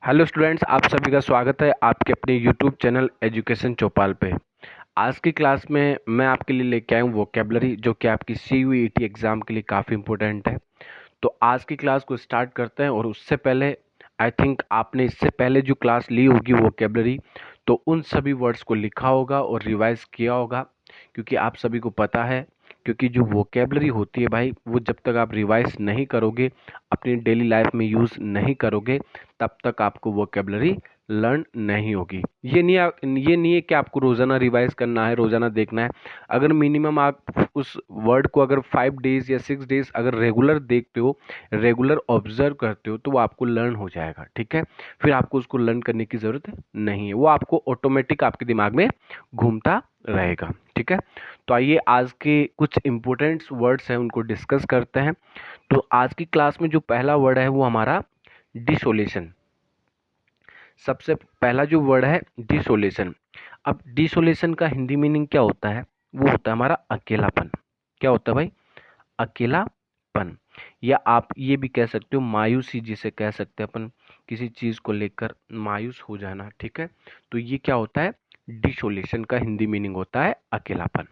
Hello students, आप सभी का स्वागत है आपके अपने यूट्यूब चैनल एजुकेशन चौपाल पे। आज की क्लास में मैं आपके लिए लेके आया हूँ वोकेबलरी, जो कि आपकी CUET एग्ज़ाम के लिए काफ़ी इंपॉर्टेंट है। तो आज की क्लास को स्टार्ट करते हैं, और उससे पहले आई थिंक आपने इससे पहले जो क्लास ली होगी वोकेबलरी, तो उन सभी वर्ड्स को लिखा होगा और रिवाइज किया होगा, क्योंकि आप सभी को पता है, क्योंकि जो वोकेबलरी होती है भाई, वो जब तक आप रिवाइज नहीं करोगे, अपनी डेली लाइफ में यूज़ नहीं करोगे, तब तक आपको वोकेबलरी लर्न नहीं होगी। ये नहीं है कि आपको रोज़ाना रिवाइज करना है, रोज़ाना देखना है। अगर मिनिमम आप उस वर्ड को अगर 5 डेज या 6 डेज अगर रेगुलर देखते हो, रेगुलर ऑब्जर्व करते हो, तो वो आपको लर्न हो जाएगा। ठीक है, फिर आपको उसको लर्न करने की ज़रूरत नहीं है, वो आपको ऑटोमेटिक आपके दिमाग में घूमता रहेगा। ठीक है, तो आइए आज के कुछ इंपॉर्टेंट वर्ड्स हैं उनको डिस्कस करते हैं। तो आज की क्लास में जो पहला वर्ड है वो हमारा डिसोलेशन। सबसे पहला जो वर्ड है डिसोलेशन। अब डिसोलेशन का हिंदी मीनिंग क्या होता है? वो होता है हमारा अकेलापन। क्या होता है भाई? अकेलापन। या आप ये भी कह सकते हो मायूसी, जिसे कह सकते हैं अपन, किसी चीज को लेकर मायूस हो जाना। ठीक है, तो ये क्या होता है? डिसोलेशन का हिंदी मीनिंग होता है अकेलापन।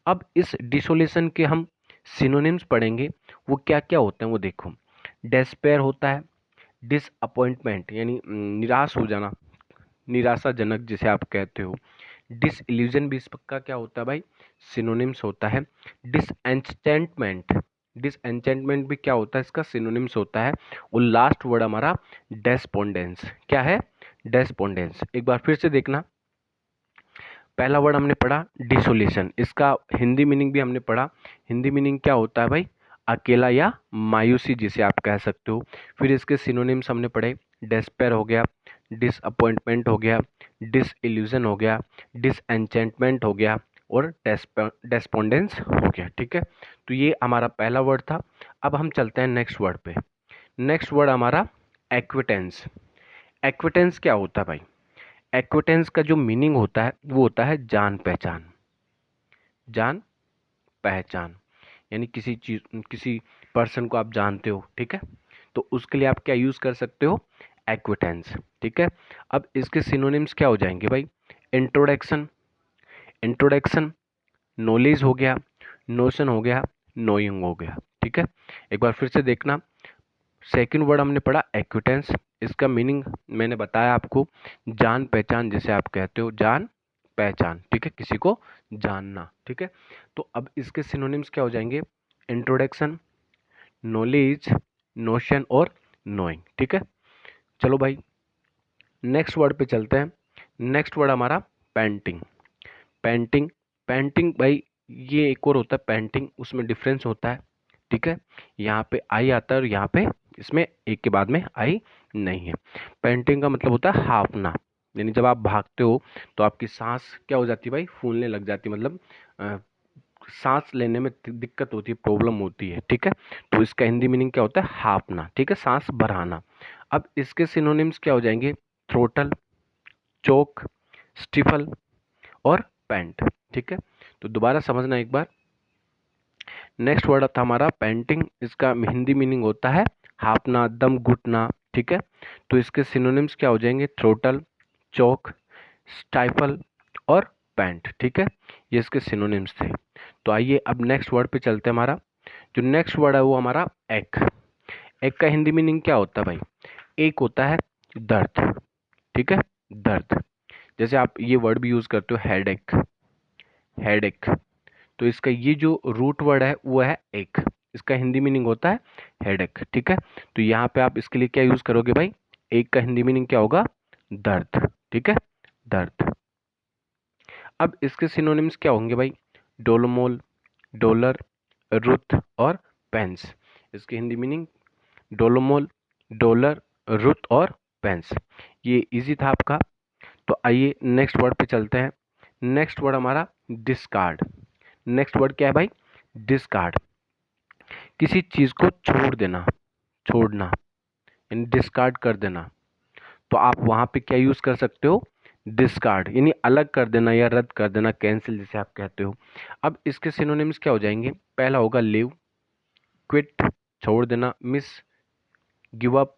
अब इस डिसोलेशन के हम सिनोनिम्स पढ़ेंगे, वो क्या क्या होते हैं वो देखो। डेस्पेयर होता है, डिसअपॉइंटमेंट यानी निराश हो जाना, निराशाजनक जिसे आप कहते हो। डिसइल्यूजन भी इसका क्या होता है भाई? सिनोनिम्स होता है। डिसएंचेंटमेंट, डिसएंचेंटमेंट भी क्या होता है? इसका सिनोनिम्स होता है। और लास्ट वर्ड हमारा डेस्पोंडेंस। क्या है? डेस्पोंडेंस। एक बार फिर से देखना, पहला वर्ड हमने पढ़ा डिसोलेशन, इसका हिंदी मीनिंग भी हमने पढ़ा। हिंदी मीनिंग क्या होता है भाई? अकेला या मायूसी, जिसे आप कह सकते हो। फिर इसके सिनोनिम्स हमने पढ़े, डेस्पेयर हो गया, डिसअपॉइंटमेंट हो गया, डिसइल्यूजन हो गया, डिसएंचेंटमेंट हो गया, और डेस्पोंडेंस हो गया। ठीक है, तो ये हमारा पहला वर्ड था। अब हम चलते हैं नेक्स्ट वर्ड पे। नेक्स्ट वर्ड हमारा एक्विटेंस। एक्विटेंस क्या होता है भाई? एक्विटेंस का जो मीनिंग होता है वो होता है जान पहचान। जान पहचान यानी किसी चीज, किसी पर्सन को आप जानते हो। ठीक है, तो उसके लिए आप क्या यूज कर सकते हो? एक्विटेंस। ठीक है, अब इसके सिनोनिम्स क्या हो जाएंगे भाई? इंट्रोडक्शन, इंट्रोडक्शन, नॉलेज हो गया, नोशन हो गया, नोइंग हो गया। ठीक है, एक बार फिर से देखना, सेकंड वर्ड हमने पढ़ा एक्विटेंस, इसका मीनिंग मैंने बताया आपको, जान पहचान जिसे आप कहते हो, जान पहचान। ठीक है, किसी को जानना। ठीक है, तो अब इसके सिनोनिम्स क्या हो जाएंगे? इंट्रोडक्शन, नॉलेज, नोशन और नोइंग। ठीक है, चलो भाई नेक्स्ट वर्ड पे चलते हैं। नेक्स्ट वर्ड हमारा पेंटिंग। पेंटिंग, पेंटिंग भाई ये एक और होता है पेंटिंग, उसमें डिफरेंस होता है। ठीक है, यहाँ पे आई आता है और यहाँ पे इसमें एक के बाद में आई नहीं है। पेंटिंग का मतलब होता है हाँफना, यानी जब आप भागते हो तो आपकी सांस क्या हो जाती है भाई? फूलने लग जाती है, मतलब अ, सांस लेने में दिक्कत होती है, प्रॉब्लम होती है। ठीक है, तो इसका हिंदी मीनिंग क्या होता है? हाँफना। ठीक है, सांस भराना। अब इसके सिनोनिम्स क्या हो जाएंगे? थ्रोटल, चोक, स्टिफल और पैंट। ठीक है, तो दोबारा समझना एक बार। नेक्स्ट वर्ड था हमारा पेंटिंग, इसका हिंदी मीनिंग होता है हाफना, दम घुटना। ठीक है, तो इसके सिनोनिम्स क्या हो जाएंगे? थ्रोटल, चोक, स्टाइफल और पैंट। ठीक है, ये इसके सिनोनिम्स थे। तो आइए अब नेक्स्ट वर्ड पे चलते हैं। हमारा जो नेक्स्ट वर्ड है वो हमारा एक। एक का हिंदी मीनिंग क्या होता है भाई? एक होता है दर्द। ठीक है, दर्द। जैसे आप ये वर्ड भी यूज करते हो हेडेक, हेडेक। तो इसका ये जो रूट वर्ड है वो है एक, इसका हिंदी मीनिंग होता है हेडेक। ठीक है, तो यहाँ पे आप इसके लिए क्या यूज करोगे भाई? एक का हिंदी मीनिंग क्या होगा? दर्द। ठीक है, दर्द। अब इसके सिनोनिम्स क्या होंगे भाई? डोलोमोल, डॉलर, रुथ और पेंस। इसकी हिंदी मीनिंग डोलोमोल, डॉलर, रुथ और पेंस। ये इजी था आपका। तो आइए नेक्स्ट वर्ड पे चलते हैं। नेक्स्ट वर्ड हमारा डिस्कार्ड। नेक्स्ट वर्ड क्या है भाई? डिस्कार्ड। किसी चीज को छोड़ देना, छोड़ना, यानी डिस्कार्ड कर देना। तो आप वहां पे क्या यूज कर सकते हो? डिस्कार्ड, यानी अलग कर देना या रद्द कर देना, कैंसिल जिसे आप कहते हो। अब इसके सिनोनिम्स क्या हो जाएंगे? पहला होगा लिव, क्विट, छोड़ देना, मिस, गिव अप,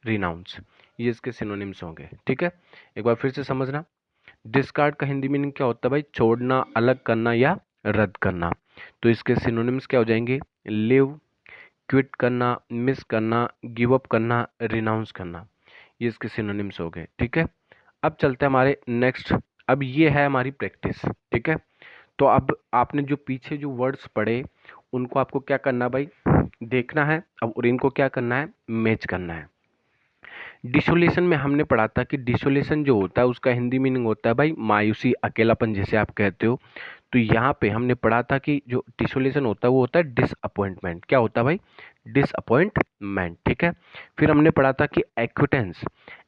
रिनाउंस, ये इसके सिनोनिम्स होंगे। ठीक है, एक बार फिर से समझना। डिस्कार्ड का हिंदी मीनिंग क्या होता है भाई? छोड़ना, अलग करना या रद्द करना। तो इसके सिनोनिम्स क्या हो जाएंगे? लिव, क्विट करना, मिस करना, गिव अप करना, रिनाउंस करना, ये इसके सिनोनिम्स हो गए। ठीक है, अब चलते हैं हमारे नेक्स्ट। अब ये है हमारी प्रैक्टिस। ठीक है, तो अब आपने जो पीछे जो वर्ड्स पढ़े उनको आपको क्या करना भाई? देखना है अब, और इनको क्या करना है? मैच करना है। डिसोलेशन में हमने पढ़ा था कि डिसोलेशन जो होता है उसका हिंदी मीनिंग होता है भाई मायूसी, अकेलापन, जैसे आप कहते हो। तो यहाँ पे हमने पढ़ा था कि जो डिसोलेशन होता है वो होता है डिसअपॉइंटमेंट। क्या होता है भाई? डिसअपॉइंटमेंट। ठीक है, फिर हमने पढ़ा था कि एक्विटेंस,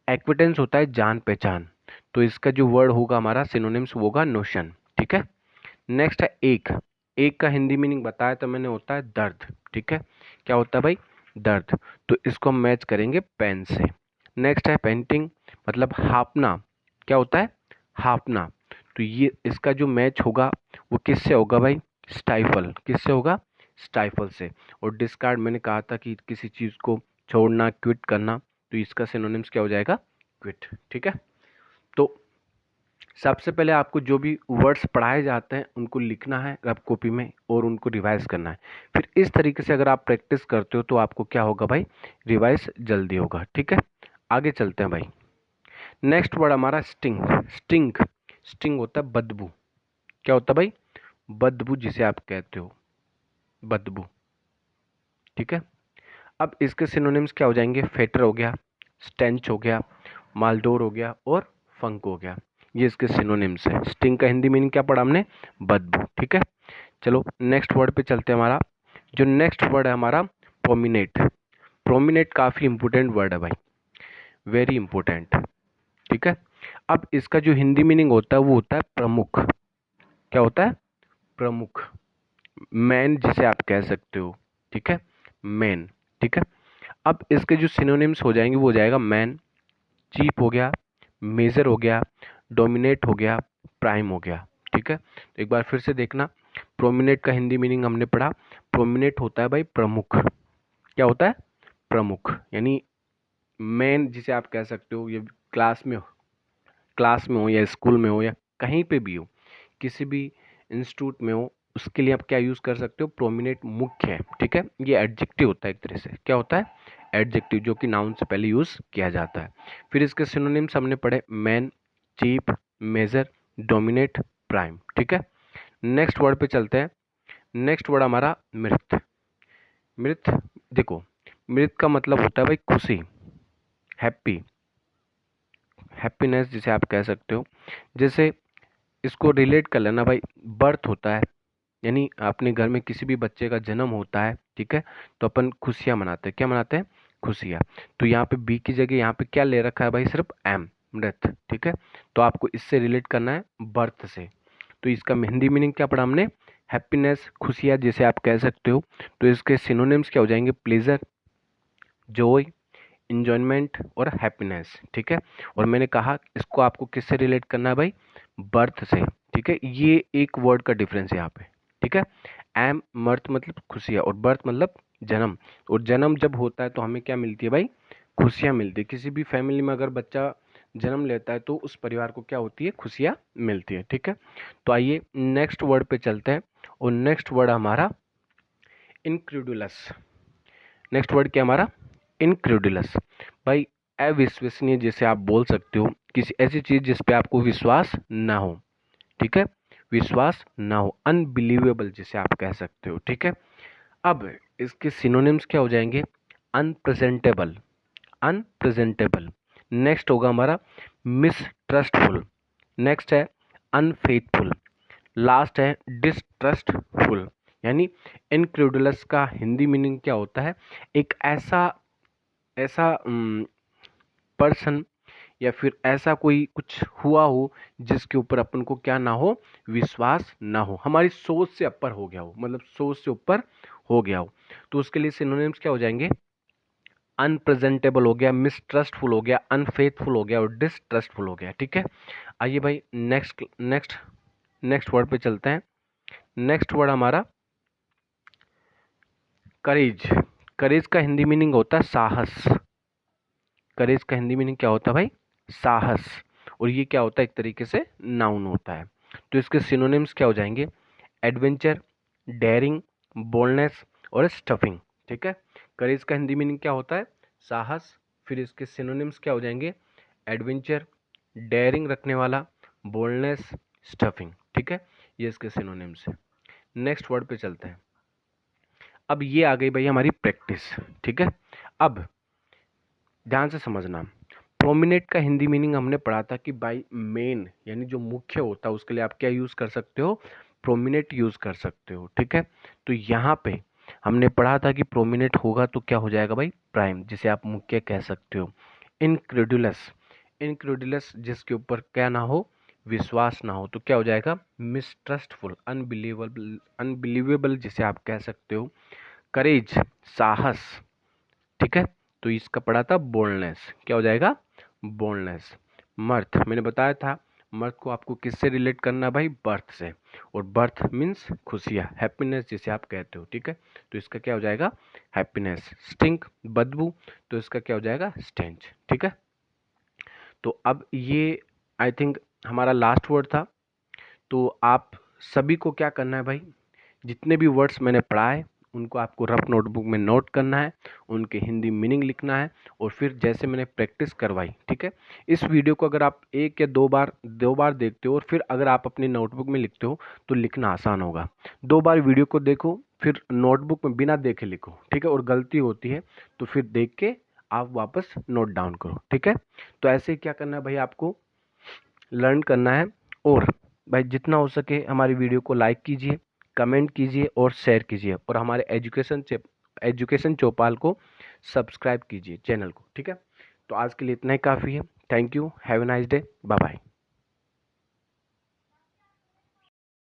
एक्विटेंस होता है जान पहचान। तो इसका जो वर्ड होगा हमारा सिनोनिम्स होगा नोशन। ठीक है, नेक्स्ट है एक, एक का हिंदी मीनिंग बताया तो मैंने, होता है दर्द। ठीक है, क्या होता है भाई? दर्द। तो इसको हम मैच करेंगे पेन से। नेक्स्ट है पेंटिंग, मतलब हाफना। क्या होता है? हाफना। तो ये इसका जो मैच होगा वो किससे होगा भाई? स्टाइफल। किससे होगा? स्टाइफल से। और डिस्कार्ड मैंने कहा था कि किसी चीज को छोड़ना, क्विट करना, तो इसका सिनोनिम्स क्या हो जाएगा? क्विट। ठीक है, तो सबसे पहले आपको जो भी वर्ड्स पढ़ाए जाते हैं उनको लिखना है रफ कॉपी में और उनको रिवाइज करना है। फिर इस तरीके से अगर आप प्रैक्टिस करते हो तो आपको क्या होगा भाई? रिवाइज जल्दी होगा। ठीक है, आगे चलते हैं भाई। नेक्स्ट वर्ड हमारा स्टिंग। स्टिंग, स्टिंग होता है बदबू। क्या होता है भाई? बदबू, जिसे आप कहते हो बदबू। ठीक है, अब इसके सिनोनिम्स क्या हो जाएंगे? फेटर हो गया, स्टेंच हो गया, मालडोर हो गया और फंक हो गया, ये इसके सिनोनिम्स है। स्टिंग का हिंदी मीनिंग क्या पढ़ा हमने? बदबू। ठीक है, चलो नेक्स्ट वर्ड पे चलते हैं। हमारा जो नेक्स्ट वर्ड है हमारा प्रोमिनेट। प्रोमिनेट काफी इंपॉर्टेंट वर्ड है भाई, वेरी इंपॉर्टेंट। ठीक है, अब इसका जो हिंदी मीनिंग होता है वो होता है प्रमुख। क्या होता है? प्रमुख, मैन, जिसे आप कह सकते हो। ठीक है, मैन। ठीक है, अब इसके जो सिनोनिम्स हो जाएंगे वो हो जाएगा मैन, चीप हो गया, मेजर हो गया, डोमिनेट हो गया, प्राइम हो गया। ठीक है, तो एक बार फिर से देखना। प्रोमिनेट का हिंदी मीनिंग हमने पढ़ा, प्रोमिनेट होता है भाई प्रमुख। क्या होता है? प्रमुख, यानी मैन, जिसे आप कह सकते हो। ये क्लास में, क्लास में हो या स्कूल में हो या कहीं पे भी हो, किसी भी इंस्टीट्यूट में हो, उसके लिए आप क्या यूज कर सकते हो? प्रोमिनेट, मुख्य है। ठीक है, ये एडजेक्टिव होता है एक तरह से। क्या होता है? एडजेक्टिव, जो कि नाउन से पहले यूज किया जाता है। फिर इसके सिनोनिम्स हमने पढ़े main, chief, major, dominate, prime. ठीक है, नेक्स्ट वर्ड पे चलते हैं। नेक्स्ट वर्ड हमारा मृत। मृत, देखो, मृत का मतलब होता है भाई खुशी, हैप्पी, हैप्पीनेस, जिसे आप कह सकते हो। जैसे इसको रिलेट कर लेना भाई, बर्थ होता है, यानी अपने घर में किसी भी बच्चे का जन्म होता है। ठीक है, तो अपन खुशियां मनाते हैं। क्या मनाते हैं? खुशियां। तो यहाँ पे बी की जगह यहाँ पे क्या ले रखा है भाई? सिर्फ एम, मृत। ठीक है, तो आपको इससे रिलेट करना है बर्थ से। तो इसका हिंदी मीनिंग क्या पढ़ा हमने? हैप्पीनेस, खुशियां, जिसे आप कह सकते हो। तो इसके सिनोनिम्स क्या हो जाएंगे? प्लेजर, जॉय, इंजॉयमेंट और हैप्पीनेस। ठीक है, और मैंने कहा इसको आपको किससे रिलेट करना है भाई? बर्थ से। ठीक है, ये एक वर्ड का डिफरेंस है यहाँ पे। ठीक है, एम, मर्थ मतलब खुशियाँ, और बर्थ मतलब जन्म। और जन्म जब होता है तो हमें क्या मिलती है भाई? खुशियाँ मिलती है। किसी भी फैमिली में अगर बच्चा जन्म लेता है तो उस परिवार को क्या होती है? खुशियाँ मिलती है। ठीक है, तो आइए नेक्स्ट वर्ड पे चलते हैं, और नेक्स्ट वर्ड हमारा इनक्रेडुलस। नेक्स्ट वर्ड क्या हमारा? इनक्रेडुलस, भाई अविश्वसनीय, जिसे आप बोल सकते हो, किसी ऐसी चीज जिस पे आपको विश्वास ना हो। ठीक है, विश्वास ना हो, अनबिलीवेबल, जिसे आप कह सकते हो। ठीक है, अब इसके सिनोनिम्स क्या हो जाएंगे? अनप्रेजेंटेबल, अनप्रेजेंटेबल। नेक्स्ट होगा हमारा मिसट्रस्टफुल। नेक्स्ट है अनफेथफुल। लास्ट है डिसट्रस्टफुल। यानी इनक्रेडुलस का हिंदी मीनिंग क्या होता है? एक ऐसा ऐसा पर्सन या फिर ऐसा कोई कुछ हुआ हो जिसके ऊपर अपन को क्या ना हो? विश्वास ना हो, हमारी सोच से ऊपर हो गया हो, मतलब सोच से ऊपर हो गया हो। तो उसके लिए सिनोनिम्स क्या हो जाएंगे? अनप्रेजेंटेबल हो गया, मिसट्रस्टफुल हो गया, अनफेथफुल हो गया और डिसट्रस्टफुल हो गया। ठीक है, आइए भाई नेक्स्ट नेक्स्ट नेक्स्ट वर्ड पे चलते हैं। नेक्स्ट वर्ड हमारा करेज। करेज का हिंदी मीनिंग होता है साहस, करेज का हिंदी मीनिंग क्या होता है भाई? साहस। और ये क्या होता है? एक तरीके से नाउन होता है। तो इसके सिनोनिम्स क्या हो जाएंगे? एडवेंचर, डेयरिंग, बोल्डनेस और स्टफिंग। ठीक है, करेज का हिंदी मीनिंग क्या होता है? साहस। फिर इसके सिनोनिम्स क्या हो जाएंगे? एडवेंचर, डेयरिंग रखने वाला, बोल्डनेस, स्टफिंग। ठीक है, ये इसके सिनोनिम्स है। नेक्स्ट वर्ड पे चलते हैं। अब ये आ गई भाई हमारी प्रैक्टिस। ठीक है, अब ध्यान से समझना। प्रोमिनेंट का हिंदी मीनिंग हमने पढ़ा था कि भाई मेन यानी जो मुख्य होता है उसके लिए आप क्या यूज कर सकते हो? प्रोमिनेंट यूज कर सकते हो। ठीक है, तो यहाँ पे हमने पढ़ा था कि प्रोमिनेंट होगा तो क्या हो जाएगा भाई? प्राइम, जिसे आप मुख्य कह सकते हो। इनक्रेडुलस, इनक्रेडुलस जिसके ऊपर क्या ना हो? विश्वास ना हो, तो क्या हो जाएगा? मिसट्रस्टफुल, अनबिलीवेबल, अनबिलीवेबल जिसे आप कह सकते हो। करेज, साहस। ठीक है, तो इसका पढ़ा था बोल्डनेस, क्या हो जाएगा? बोल्डनेस। मर्थ, मैंने बताया था मर्थ को आपको किससे रिलेट करना है भाई? बर्थ से। और बर्थ मीन्स खुशियाँ, हैप्पीनेस जिसे आप कहते हो। ठीक है, तो इसका क्या हो जाएगा? हैप्पीनेस। स्टिंक, बदबू, तो इसका क्या हो जाएगा? स्टेंच। ठीक है, तो अब ये आई थिंक हमारा लास्ट वर्ड था। तो आप सभी को क्या करना है भाई? जितने भी वर्ड्स मैंने पढ़ाए उनको आपको रफ नोटबुक में नोट करना है, उनके हिंदी मीनिंग लिखना है, और फिर जैसे मैंने प्रैक्टिस करवाई। ठीक है, इस वीडियो को अगर आप एक या दो बार देखते हो और फिर अगर आप अपनी नोटबुक में लिखते हो तो लिखना आसान होगा। 2 बार वीडियो को देखो, फिर नोटबुक में बिना देखे लिखो। ठीक है, और गलती होती है तो फिर देख के आप वापस नोट डाउन करो। ठीक है, तो ऐसे ही क्या करना है भाई? आपको लर्न करना है। और भाई जितना हो सके हमारी वीडियो को लाइक कीजिए, कमेंट कीजिए और शेयर कीजिए, और हमारे एजुकेशन चौपाल को सब्सक्राइब कीजिए चैनल को। ठीक है, तो आज के लिए इतना ही काफ़ी है। Thank you, have a nice day, bye bye.